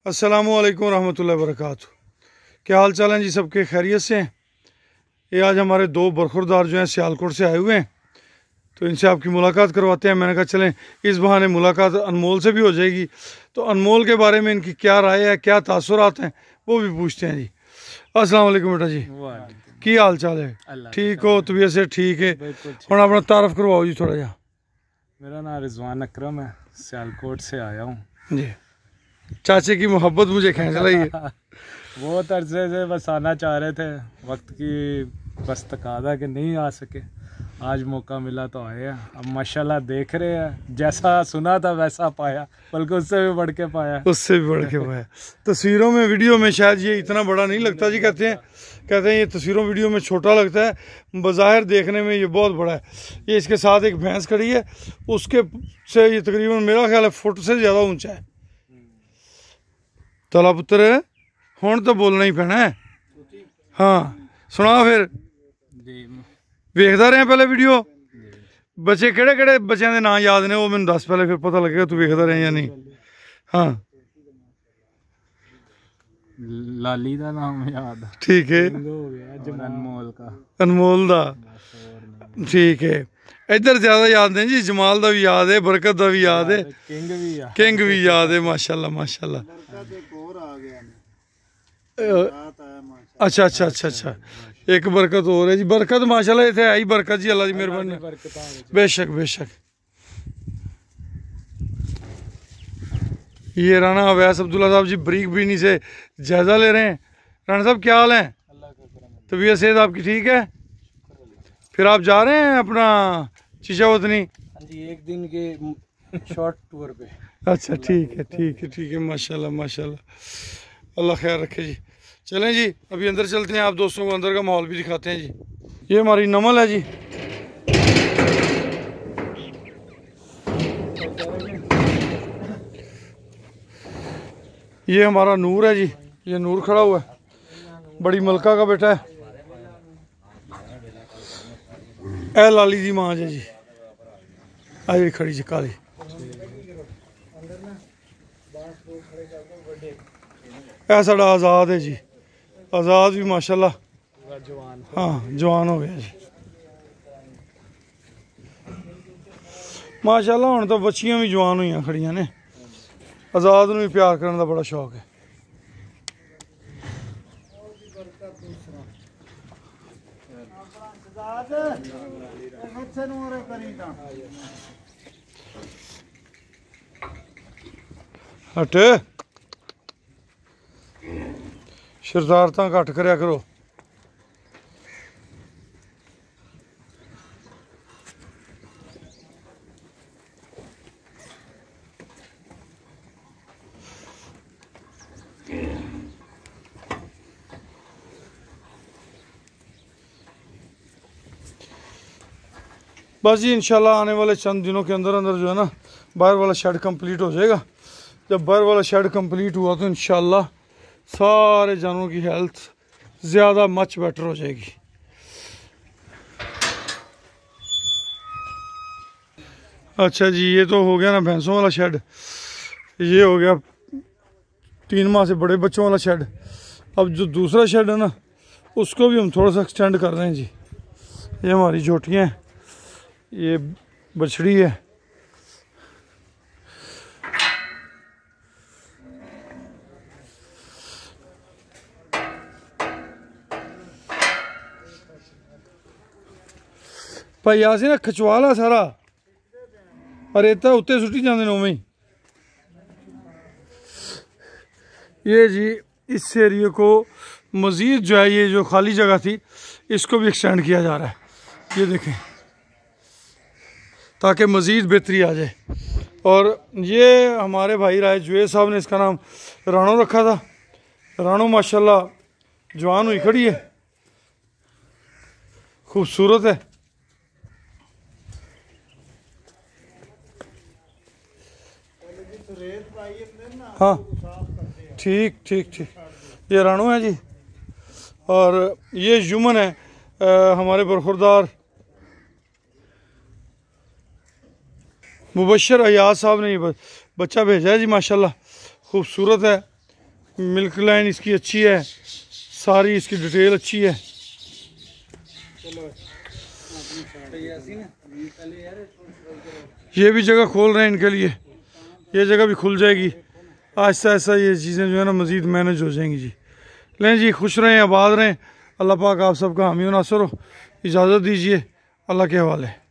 अस्सलामुअलैकुम रहमतुल्लाहि वबरकातुहू। क्या हाल चाल हैं जी? सबके खैरियत से हैं? ये आज हमारे दो बरखुरदार जो हैं सियालकोट से आए हुए हैं, तो इनसे आपकी मुलाकात करवाते हैं। मैंने कहा चलें इस बहाने मुलाकात अनमोल से भी हो जाएगी, तो अनमोल के बारे में इनकी क्या राय है, क्या तासुरात हैं, वो भी पूछते हैं जी। अस्सलाम वालेकुम बेटा जी, की हाल चाल है? ठीक हो? तबीयत से ठीक है? और अपना तारफ करवाओ जी थोड़ा जा। मेरा नाम रिजवान अकरम है, सियालकोट से आया हूँ जी। चाचे की मोहब्बत मुझे खींच रही है। बहुत अरसे से बस आना चाह रहे थे, वक्त की बस तकादा कि नहीं आ सके। आज मौका मिला तो आए हैं। अब माशाल्लाह देख रहे हैं, जैसा सुना था वैसा पाया, बल्कि उससे भी बढ़ के पाया। उससे भी बढ़ के पाया। तस्वीरों में वीडियो में शायद ये इतना बड़ा नहीं लगता जी, कहते हैं ये तस्वीरों वीडियो में छोटा लगता है, बज़ाहिर देखने में ये बहुत बड़ा है। ये इसके साथ एक भैंस खड़ी है, उसके से ये तकरीबन मेरा ख्याल है फुट से ज़्यादा ऊंचा है। तला पुत्र हुण तो बोलना ही पैना है। हाँ सुना फिर। वेखदा रहे पहले वीडियो। बच्चे केड़े केड़े बच्चों के नाम याद ने वो मैंने दस, पहले फिर पता लगेगा तू वेखदा रहे या नहीं। हाँ लाली का नाम याद, ठीक है। अनमोल का, अनमोल दा ठीक है। इधर ज्यादा याद नहीं जी, जमाल दा भी याद है, बरकत दा भी याद है, किंग भी याद है। माशाल्लाह माशाल्लाह। अच्छा अच्छा अच्छा अच्छा, एक बरकत और है जी। बरकत माशाल्लाह इतने है ही बरकत जी, अल्लाह की मेहरबानी। बेशक बेशक। ये राणा अवैस अब्दुल्ला साहब जी बरीक बीनी से जायजा ले रहे हैं। राणा साहब क्या हाल है? तबीयत सेहत आपकी ठीक है? फिर आप जा रहे हैं अपना चीचा वतनी? एक दिन के शॉर्ट टूर पे। अच्छा ठीक है ठीक है ठीक है। माशाल्लाह माशाल्लाह, अल्लाह खैर रखे जी। चलें जी अभी अंदर चलते हैं, आप दोस्तों को अंदर का माहौल भी दिखाते हैं जी। ये हमारी नमल है जी। ये हमारा नूर है जी, ये नूर खड़ा हुआ है, बड़ी मलका का बेटा है। ए लाली दी मां जी, आई खड़ी जी काली। ए साड़ा आज़ाद है जी, आज़ाद भी माशाल्लाह हाँ जवान हो गया जी माशाल्लाह। हुण तो बच्चियां भी जवान हुई खड़ियां ने। आज़ाद नूं भी प्यार करने का बड़ा शौक है। हट शरारत घट करया करो। बस जी इंशाल्लाह आने वाले चंद दिनों के अंदर अंदर जो है ना बाहर वाला शेड कंप्लीट हो जाएगा। जब बाहर वाला शेड कंप्लीट हुआ तो इंशाल्लाह सारे जानवरों की हेल्थ ज़्यादा मच बेटर हो जाएगी। अच्छा जी, ये तो हो गया ना भैंसों वाला शेड। ये हो गया 3 माह से बड़े बच्चों वाला शेड। अब जो दूसरा शेड है ना उसको भी हम थोड़ा सा एक्सटेंड कर रहे हैं जी। ये हमारी झोटियाँ हैं, ये बछड़ी है। भाई आ से ना खचवाला सारा रेता उत्ते सुटी जाते उवें ही। ये जी इस एरिए को मज़ीद जो है, ये जो खाली जगह थी इसको भी एक्सटेंड किया जा रहा है, ये देखें, ताकि मज़ीद बेहतरी आ जाए। और ये हमारे भाई राय जुए साहब ने इसका नाम रानो रखा था। रानो माशाल्लाह जवान हुई खड़ी है, खूबसूरत है। हाँ ठीक ठीक ठीक। ये रानो है जी, और ये युमन है हमारे बरखुरदार मुबशर अयाज साहब ने ये बच्चा भेजा है जी। माशाल्लाह खूबसूरत है, मिल्क लाइन इसकी अच्छी है, सारी इसकी डिटेल अच्छी है। ये भी जगह खोल रहे हैं इनके लिए, ये जगह भी खुल जाएगी आहिस्ता आहिस्ता, ये चीज़ें जो है ना मज़ीद मैनेज हो जाएंगी जी। लें जी, खुश रहें, आबाद रहें, अल्लाह पाक आप सबका हामी नासर हो। इजाज़त दीजिए, अल्लाह के हवाले।